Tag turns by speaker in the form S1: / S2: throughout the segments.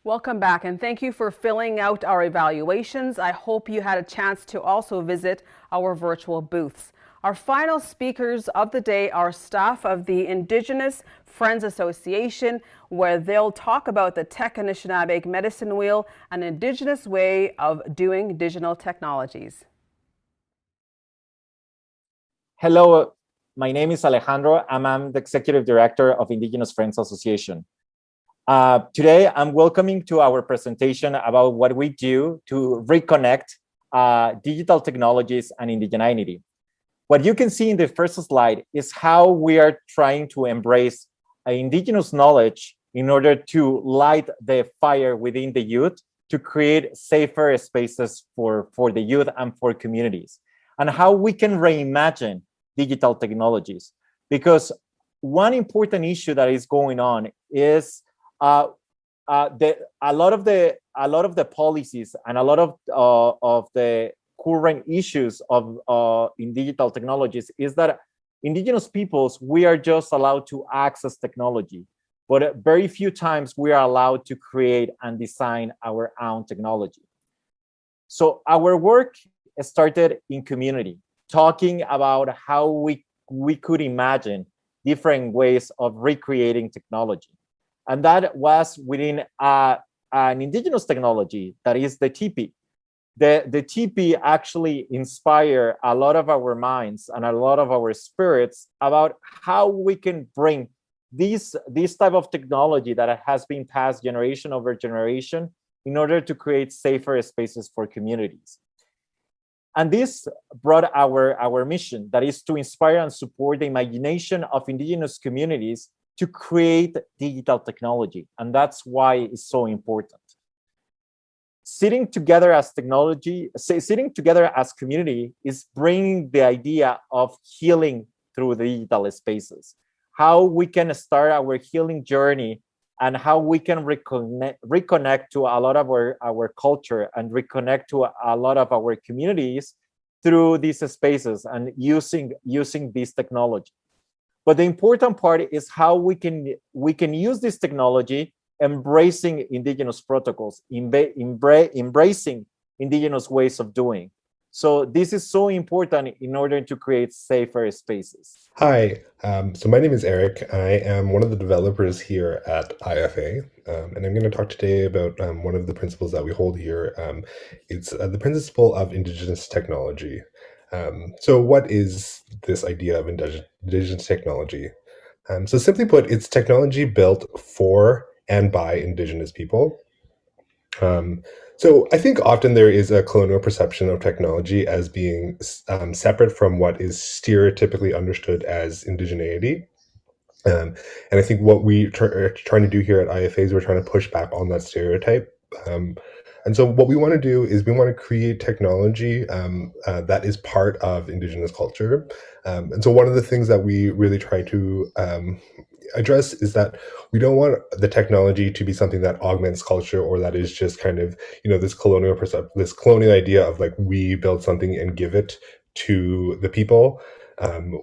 S1: Welcome back, and thank you for filling out our evaluations. I hope you had a chance to also visit our virtual booths. Our final speakers of the day are staff of the Indigenous Friends Association, where they'll talk about the Tech Anishinaabek Medicine Wheel, an Indigenous way of doing digital technologies.
S2: Hello, my name is Alejandro. I'm the Executive Director of Indigenous Friends Association. Today, I'm welcoming to our presentation about what we do to reconnect digital technologies and indigeneity. What you can see in the first slide is how we are trying to embrace indigenous knowledge in order to light the fire within the youth to create safer spaces for the youth and for communities, and how we can reimagine digital technologies. Because one important issue that is going on is a lot of the policies and a lot of the current issues of in digital technologies is that indigenous peoples, we are just allowed to access technology, but very few times we are allowed to create and design our own technology. So our work started in community, talking about how we could imagine different ways of recreating technology. And that was within an indigenous technology that is the TP. The TP actually inspired a lot of our minds and a lot of our spirits about how we can bring this type of technology that has been passed generation over generation in order to create safer spaces for communities. And this brought our mission, that is to inspire and support the imagination of indigenous communities to create digital technology. And that's why it's so important. Sitting together as community is bringing the idea of healing through the digital spaces, how we can start our healing journey and how we can reconnect to a lot of our culture and reconnect to a lot of our communities through these spaces and using this technology. But the important part is how we can use this technology embracing indigenous protocols, embracing indigenous ways of doing. So this is so important in order to create safer spaces.
S3: Hi, so my name is Eric. I am one of the developers here at IFA, and I'm going to talk today about one of the principles that we hold here. It's the principle of Indigenous technology. So what is this idea of Indigenous technology? So simply put, it's technology built for and by Indigenous people. So I think often there is a colonial perception of technology as being separate from what is stereotypically understood as indigeneity. And I think what we are trying to do here at IFA is we're trying to push back on that stereotype. And so what we want to do is we want to create technology that is part of Indigenous culture. And so one of the things that we really try to address is that we don't want the technology to be something that augments culture, or that is just kind of, this colonial idea of like we build something and give it to the people.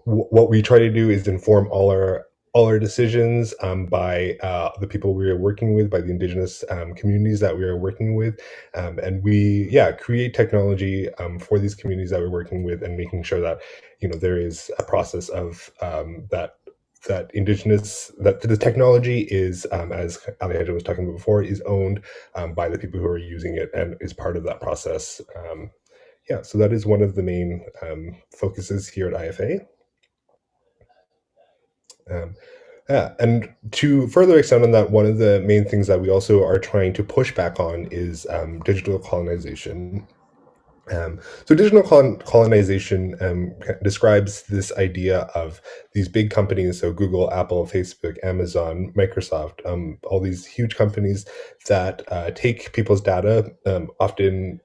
S3: What we try to do is inform all our decisions by the people we are working with, by the Indigenous communities that we are working with, and we create technology for these communities that we're working with, and making sure that there is a process of that the technology is, as Alejandro was talking about before, is owned by the people who are using it and is part of that process. So that is one of the main focuses here at IFA. And to further extend on that, one of the main things that we also are trying to push back on is digital colonization. So digital colonization describes this idea of these big companies, so Google, Apple, Facebook, Amazon, Microsoft, all these huge companies that take people's data, often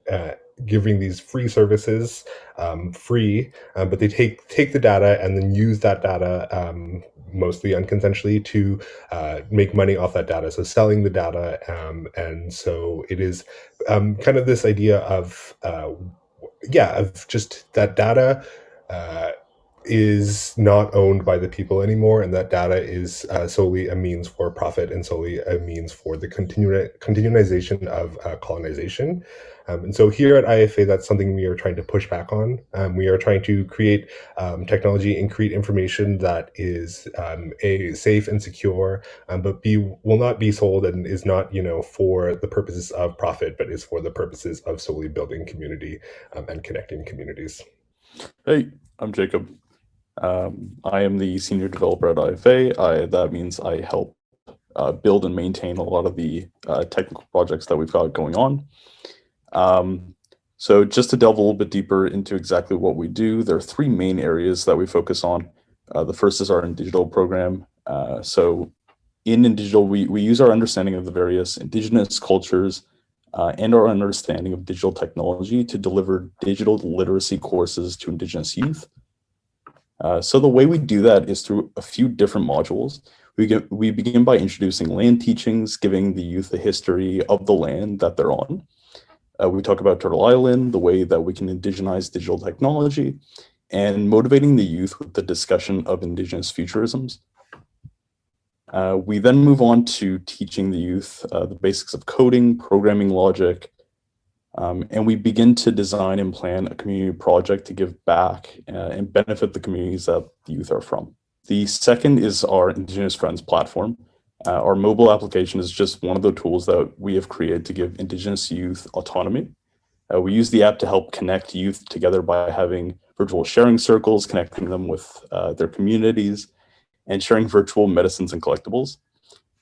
S3: giving these free services, but they take the data and then use that data mostly unconsensually to make money off that data, so selling the data. And so it is kind of this idea of just that data is not owned by the people anymore, and that data is solely a means for profit and solely a means for the continuization of colonization. And so here at IFA, that's something we are trying to push back on. We are trying to create technology and create information that is A, safe and secure, but B, will not be sold and is not, for the purposes of profit, but is for the purposes of solely building community and connecting communities.
S4: Hey, I'm Jacob. I am the senior developer at IFA. That means I help build and maintain a lot of the technical projects that we've got going on. So just to delve a little bit deeper into exactly what we do, there are three main areas that we focus on. The first is our Indigital program. So in Indigital, we use our understanding of the various Indigenous cultures and our understanding of digital technology to deliver digital literacy courses to Indigenous youth. So the way we do that is through a few different modules. We begin by introducing land teachings, giving the youth a history of the land that they're on. We talk about Turtle Island, the way that we can indigenize digital technology, and motivating the youth with the discussion of Indigenous futurisms. We then move on to teaching the youth the basics of coding, programming logic, and we begin to design and plan a community project to give back and benefit the communities that the youth are from. The second is our Indigenous Friends platform. Our mobile application is just one of the tools that we have created to give Indigenous youth autonomy. We use the app to help connect youth together by having virtual sharing circles, connecting them with their communities, and sharing virtual medicines and collectibles.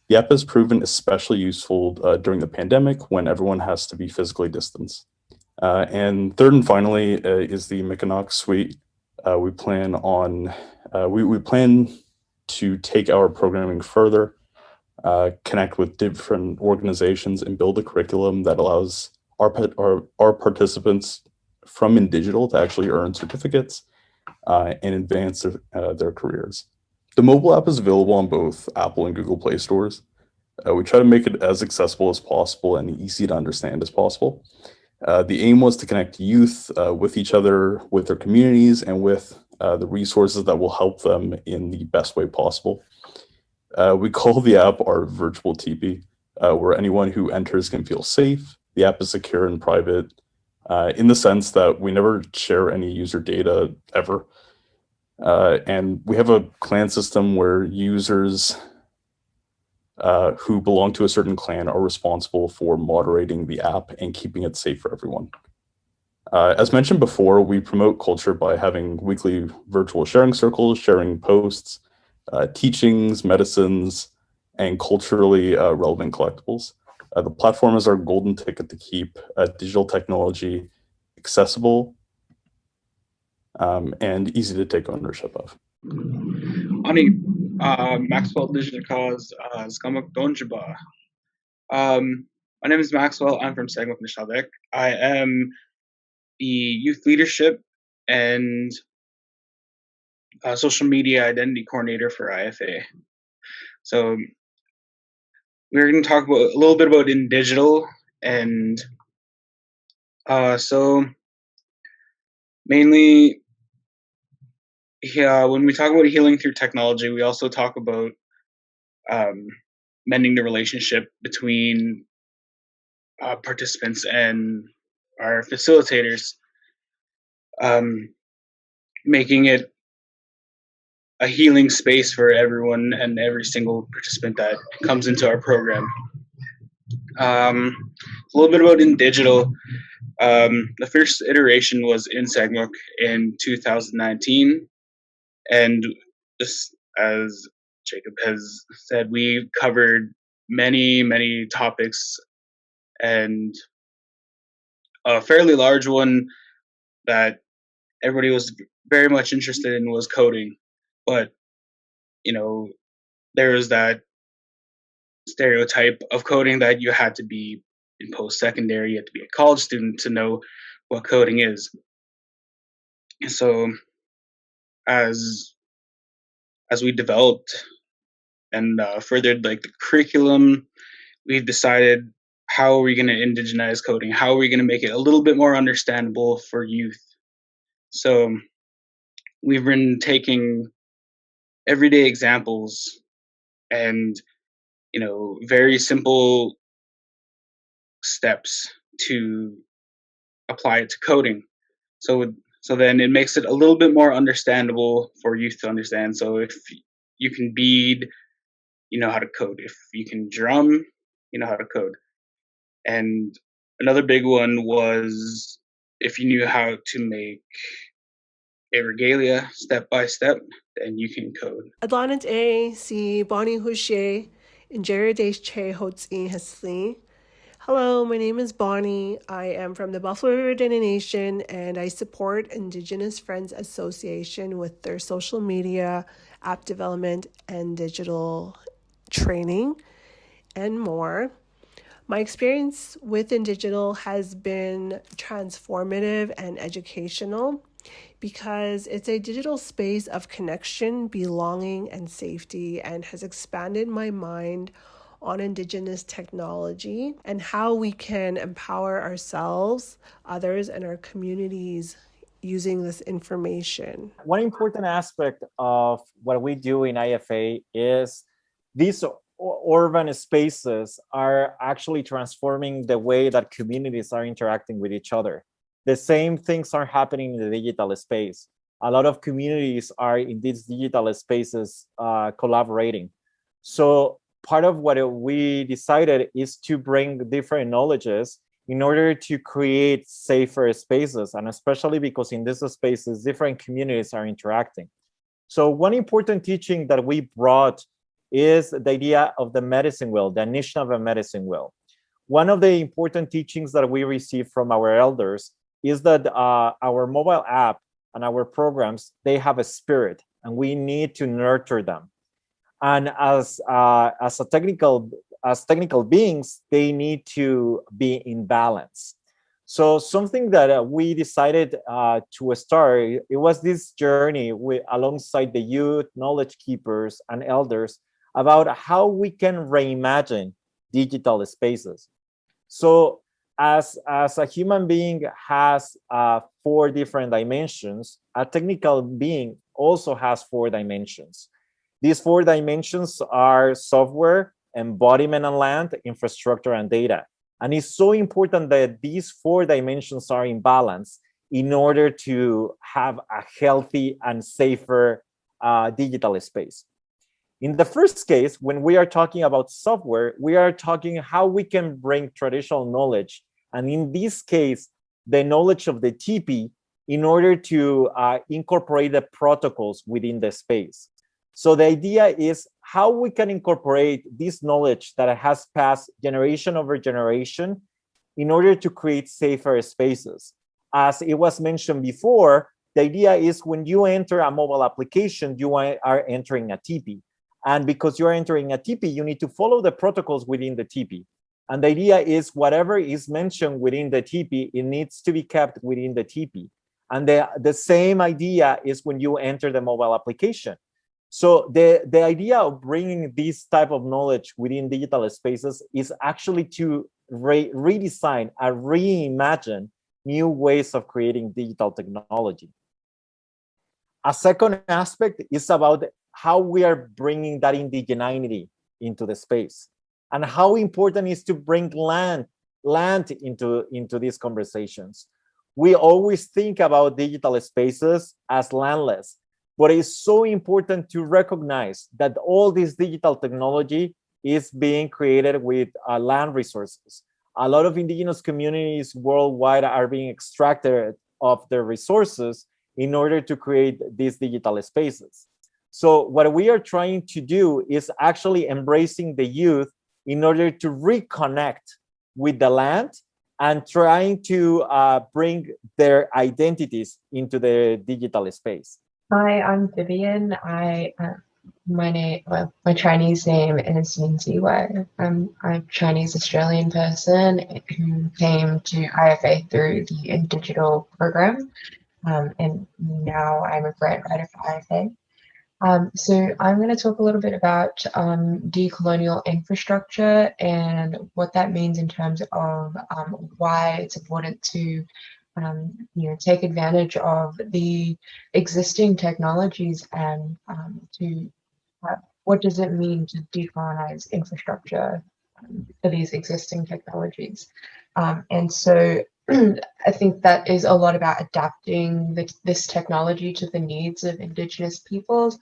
S4: The app has proven especially useful during the pandemic when everyone has to be physically distanced. And third and finally is the Mechanox suite. We plan to take our programming further, connect with different organizations, and build a curriculum that allows our participants from Indigital to actually earn certificates and advance their careers. The mobile app is available on both Apple and Google Play stores. We try to make it as accessible as possible and easy to understand as possible. The aim was to connect youth with each other, with their communities, and with the resources that will help them in the best way possible. We call the app our virtual teepee, where anyone who enters can feel safe. The app is secure and private in the sense that we never share any user data ever. And we have a clan system where users who belong to a certain clan are responsible for moderating the app and keeping it safe for everyone. As mentioned before, we promote culture by having weekly virtual sharing circles, sharing posts, teachings, medicines, and culturally relevant collectibles. The platform is our golden ticket to keep digital technology accessible and easy to take ownership of.
S5: Ani Maxwell Dijnakaz Skamak Donjaba. My name is Maxwell. I'm from Anishinaabek. I am the youth leadership and social media identity coordinator for IFA. So we're going to talk about a little bit about Indigital, and so mainly, when we talk about healing through technology, we also talk about mending the relationship between participants and our facilitators, making it a healing space for everyone and every single participant that comes into our program. A little bit about Indigital. The first iteration was in Segmuk in 2019, and just as Jacob has said, we covered many topics, and a fairly large one that everybody was very much interested in was coding. But, there was that stereotype of coding that you had to be in post-secondary, you had to be a college student to know what coding is. So as we developed and furthered the curriculum, we've decided, how are we going to indigenize coding? How are we going to make it a little bit more understandable for youth? So we've been taking everyday examples and, very simple steps to apply it to coding. So then it makes it a little bit more understandable for youth to understand. So if you can bead, you know how to code. If you can drum, you know how to code. And another big one was if you knew how to make a regalia step by step, then you can code.
S6: Adlanat A, si Bonnie Hushe, and Jared Che Hotzi Hesli. Hello, my name is Bonnie. I am from the Buffalo River Dene Nation, and I support Indigenous Friends Association with their social media, app development, and digital training, and more. My experience with Indigital has been transformative and educational because it's a digital space of connection, belonging, and safety, and has expanded my mind on Indigenous technology and how we can empower ourselves, others, and our communities using this information.
S2: One important aspect of what we do in IFA is these urban spaces are actually transforming the way that communities are interacting with each other. The same things are happening in the digital space. A lot of communities are in these digital spaces collaborating. So part of what we decided is to bring different knowledges in order to create safer spaces, and especially because in these spaces, different communities are interacting. So one important teaching that we brought is the idea of the medicine wheel, the Anishinaabek medicine wheel. One of the important teachings that we received from our elders is that our mobile app and our programs, they have a spirit, and we need to nurture them. And as technical beings, they need to be in balance. So something that we decided to start, it was this journey alongside the youth, knowledge keepers, and elders about how we can reimagine digital spaces. So as a human being has 4 different dimensions, a technical being also has 4 dimensions. These 4 dimensions are software, embodiment and land, infrastructure and data. And it's so important that these 4 dimensions are in balance in order to have a healthy and safer digital space. In the first case, when we are talking about software, we are talking how we can bring traditional knowledge. And in this case, the knowledge of the TP in order to incorporate the protocols within the space. So the idea is how we can incorporate this knowledge that has passed generation over generation in order to create safer spaces. As it was mentioned before, the idea is when you enter a mobile application, you are entering a TP. And because you're entering a TP, you need to follow the protocols within the TP. And the idea is whatever is mentioned within the TP, it needs to be kept within the TP. And the same idea is when you enter the mobile application. So the idea of bringing this type of knowledge within digital spaces is actually to redesign and reimagine new ways of creating digital technology. A second aspect is about how we are bringing that indigeneity into the space and how important it is to bring land into these conversations. We always think about digital spaces as landless, but it's so important to recognize that all this digital technology is being created with land resources. A lot of indigenous communities worldwide are being extracted of their resources in order to create these digital spaces. So what we are trying to do is actually embracing the youth in order to reconnect with the land and trying to bring their identities into the digital space.
S7: Hi, I'm Vivian. My Chinese name is Yingzi Wei. I'm a Chinese Australian person who came to IFA through the Indigital program, and now I'm a grant writer for IFA. So I'm going to talk a little bit about decolonial infrastructure and what that means in terms of why it's important to take advantage of the existing technologies and to what does it mean to decolonize infrastructure for these existing technologies. And so I think that is a lot about adapting this technology to the needs of Indigenous peoples.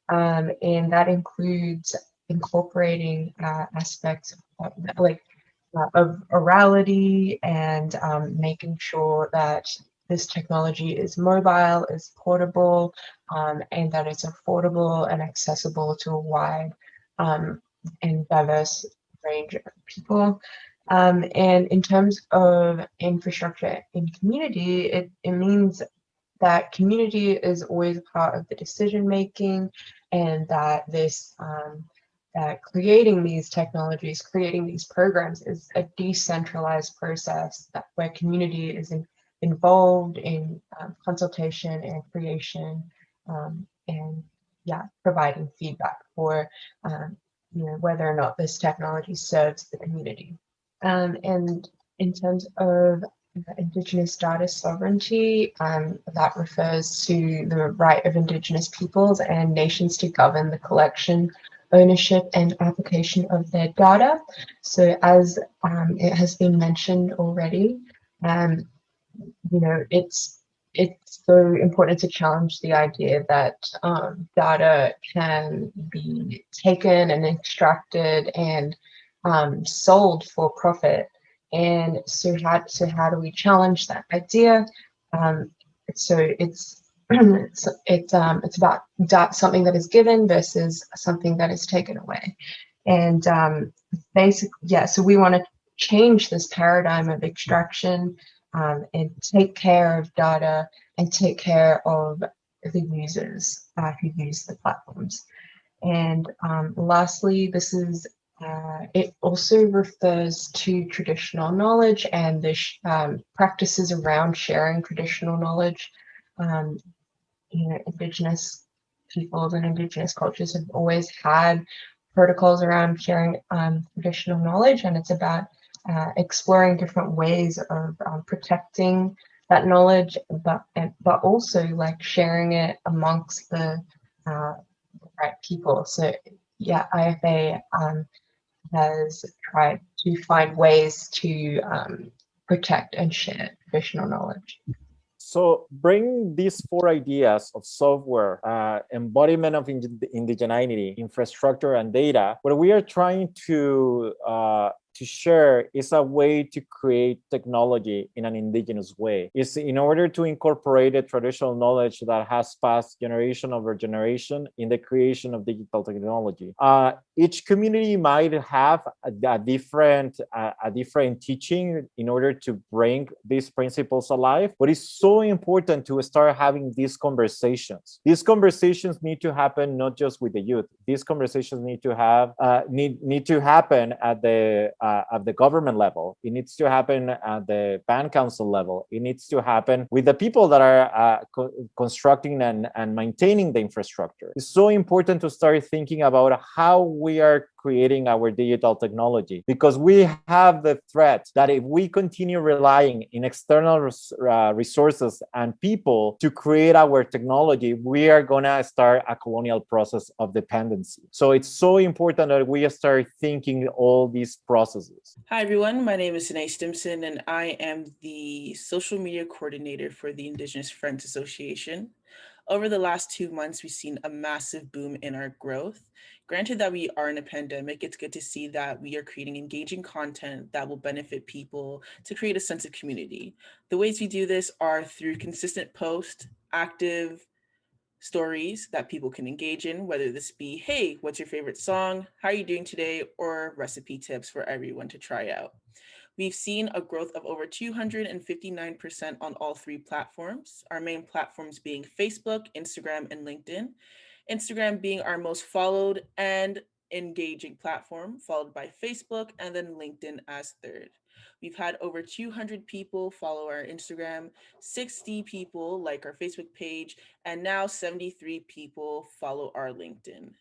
S7: And that includes incorporating aspects of orality and making sure that this technology is mobile, is portable, and that it's affordable and accessible to a wide and diverse range of people. And in terms of infrastructure in community, it means that community is always a part of the decision making, and that that creating these technologies, creating these programs is a decentralized process where community is involved in consultation and creation, and providing feedback for whether or not this technology serves the community. And in terms of Indigenous data sovereignty, that refers to the right of Indigenous peoples and nations to govern the collection, ownership, and application of their data. So as it has been mentioned already, it's so important to challenge the idea that data can be taken and extracted and sold for profit. And so how do we challenge that idea? So it's it's about something that is given versus something that is taken away. And basically, so we want to change this paradigm of extraction and take care of data and take care of the users who use the platforms. And lastly, this is it also refers to traditional knowledge and the practices around sharing traditional knowledge. Indigenous peoples and Indigenous cultures have always had protocols around sharing traditional knowledge, and it's about exploring different ways of protecting that knowledge, but also like sharing it amongst the right people. So IFA has tried to find ways to protect and share traditional knowledge.
S2: So bring these four ideas of software, embodiment of indigeneity, infrastructure, and data. What we are trying to share is a way to create technology in an indigenous way. It's in order to incorporate a traditional knowledge that has passed generation over generation in the creation of digital technology. Each community might have a different teaching in order to bring these principles alive, but it's so important to start having these conversations. These conversations need to happen not just with the youth. These conversations need to happen at the government level. It needs to happen at the band council level. It needs to happen with the people that are constructing and maintaining the infrastructure. It's so important to start thinking about how we are creating our digital technology, because we have the threat that if we continue relying in external resources and people to create our technology, we are going to start a colonial process of dependency. So it's so important that we start thinking all these processes.
S8: Hi, everyone. My name is Sanae Stimson, and I am the social media coordinator for the Indigenous Friends Association. Over the last 2 months, we've seen a massive boom in our growth. Granted that we are in a pandemic, it's good to see that we are creating engaging content that will benefit people to create a sense of community. The ways we do this are through consistent posts, active stories that people can engage in, whether this be, hey, what's your favorite song? How are you doing today? Or recipe tips for everyone to try out. We've seen a growth of over 259% on all three platforms, our main platforms being Facebook, Instagram, and LinkedIn. Instagram being our most followed and engaging platform, followed by Facebook, and then LinkedIn as third. We've had over 200 people follow our Instagram, 60 people like our Facebook page, and now 73 people follow our LinkedIn.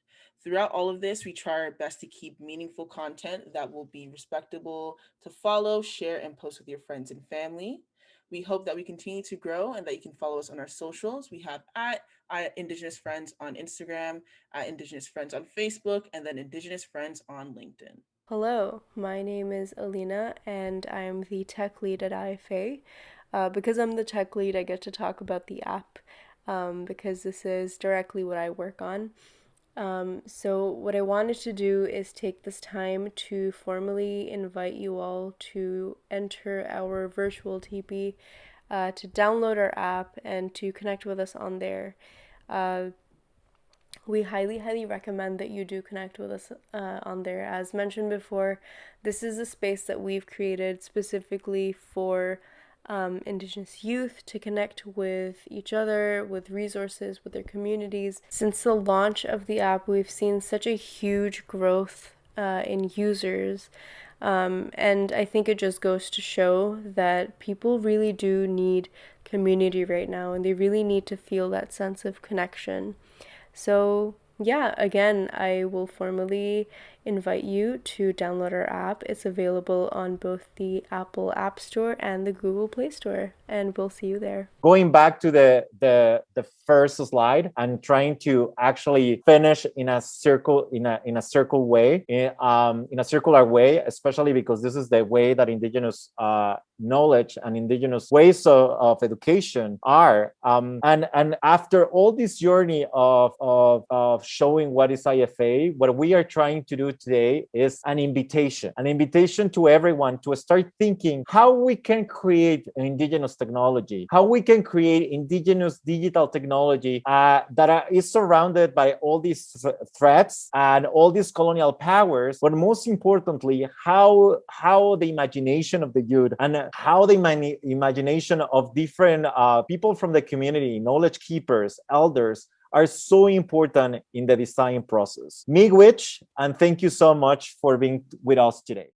S8: Throughout all of this, we try our best to keep meaningful content that will be respectable to follow, share, and post with your friends and family. We hope that we continue to grow and that you can follow us on our socials. We have at Indigenous Friends on Instagram, at Indigenous Friends on Facebook, and then Indigenous Friends on LinkedIn.
S9: Hello, my name is Alina and I'm the tech lead at IFA. Because I'm the tech lead, I get to talk about the app because this is directly what I work on. So what I wanted to do is take this time to formally invite you all to enter our virtual teepee, to download our app and to connect with us on there. We highly recommend that you do connect with us on there. As mentioned before, this is a space that we've created specifically for Indigenous youth to connect with each other, with resources, with their communities. Since the launch of the app, we've seen such a huge growth in users. And I think it just goes to show that people really do need community right now, and they really need to feel that sense of connection. So yeah, again, I will formally invite you to download our app. It's available on both the Apple App Store and the Google Play Store, and we'll see you there.
S2: Going back to the first slide and trying to actually finish in a circle in a circle way, in a circular way, especially because this is the way that Indigenous knowledge and Indigenous ways of education are. And after all this journey of showing what is IFA, what we are trying to do today is an invitation to everyone to start thinking how we can create an Indigenous technology, how we can create Indigenous digital technology that is surrounded by all these threats and all these colonial powers, but most importantly, how the imagination of the youth and how the imagination of different people from the community, knowledge keepers, elders, are so important in the design process. Miigwech, and thank you so much for being with us today.